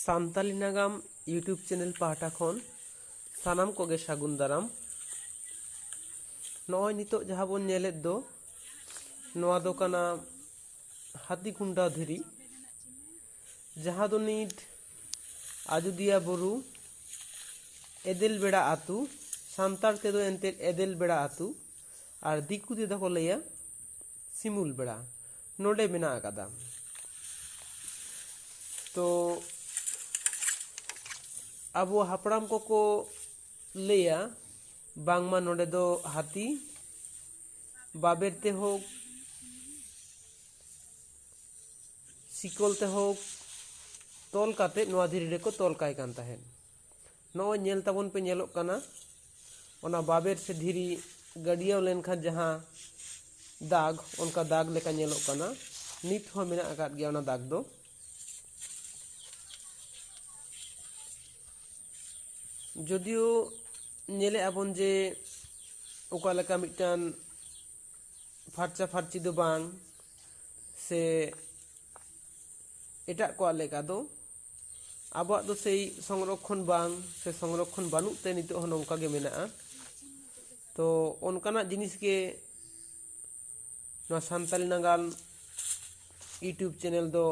सान्ताली नागाम YouTube channel पाहटा खन सानाम कोगे सागुन दाराम। नॉय नितो जहाँ बोन नेलेद दो नोआ दो कना हाथी खुंटा धीरी जहाँ दो नीट आजोदिया बुरु एदेल बेड़ा आतु सान्तार तेदो एंते एदेल बेड़ा आतु और दिकु तेदो को लैया सिमुल बेड़ा नोडे मेना आकादा। तो अब हापड़ाम को लैया बांगमा नोडे दो हाथी बाबेर ते हो सिकोल ते हो तोल काते नोआ धीरे रे को तोल काय कान ताहेन। नॉय नेल ताबोन पे नेलोग काना ओना बाबेर से धीरी गडियाव लेनखान जहाँ दाग उनका दाग लेका नेलोग काना नित हो मेना आकाद गया ओना दाग दो। जदियो नेले आबोन जे ओका लेका मिटान फारचा फारची दो बांग से एटा को लेका दो आबो दो से संरक्षण बांग से संरक्षण बानुक ते नितो हो नोंका गे मेना। तो ओनकाना जिनिस के ना सान्ताली नागाल यूट्यूब चैनल दो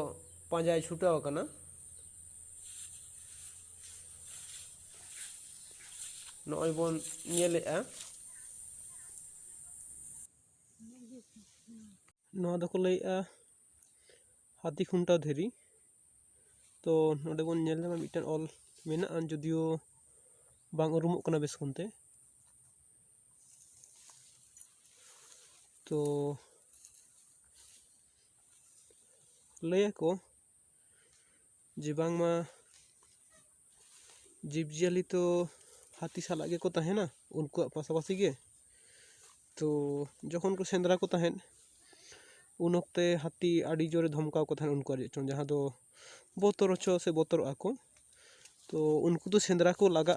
पांजाय छुटाव काना। नॉय बोन नेलेआ नोआ दो को लैआ हाथी खुंटा धीरी। तो नोडे बोन नेल नामा मिटन ऑल मेना जदियो बांग उरुमोग काना बेस कोनते। तो लैया को जे बांगमा जीवजियाली तो हाथी साला गे को ताहेना उनको पासापासी गे। तो जखन को सेंद्रा को ताहेन उन वक्ते हाथी आड़ी जोरे धमकाव को ताहेन उनको चोन जहाँ दो बोतर छो से बोतर आको। तो उनको तो सेंद्रा को लगा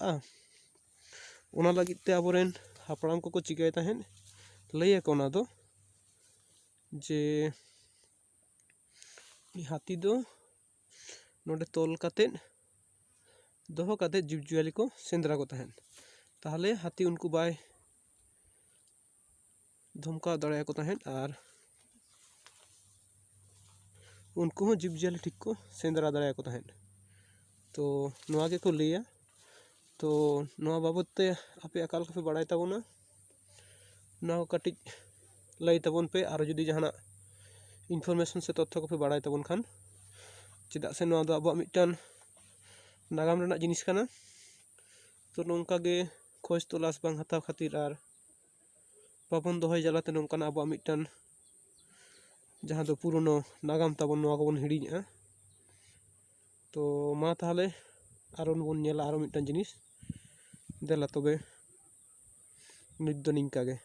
ओना लगित ते आबोरेन हापड़ाम को चिकाय ताहेन लैया को ओना दो जे हाथी दो नोडे तोल काते दोहो काते जीवजियाली को सेंद्रा को ताहेन ताहले हाथी उनको बाय धमका दड़ाया को ताहेन और उनको हो जीवजियाली ठीक को सेंद्रा दड़ाया को ताहेन। तो नोआ गे को लैया। तो नोआ बाबत ते आपे अकाल पे बड़ाय ताबोना नोआ कटिज लै ताबोन पे और जुदी जहाना इनफरमेशन से तथ्य को पे बड़ाय ताबोन खान चेदा से नोआ दो आबो मिटन नागाम रेना जिनिस काना। तो नोंका गे खोज तलाश बांग हताव खातिर और बाबन दोहय जालाते नोंकाना आबो मिटन जहाँ दो पुरानो नागाम ताबोन नोआ को बोन हिड़िña। तो मा ताहले आरो बोन नेला आरो मिटन जिनिस देला तबे नित दो निंका गे।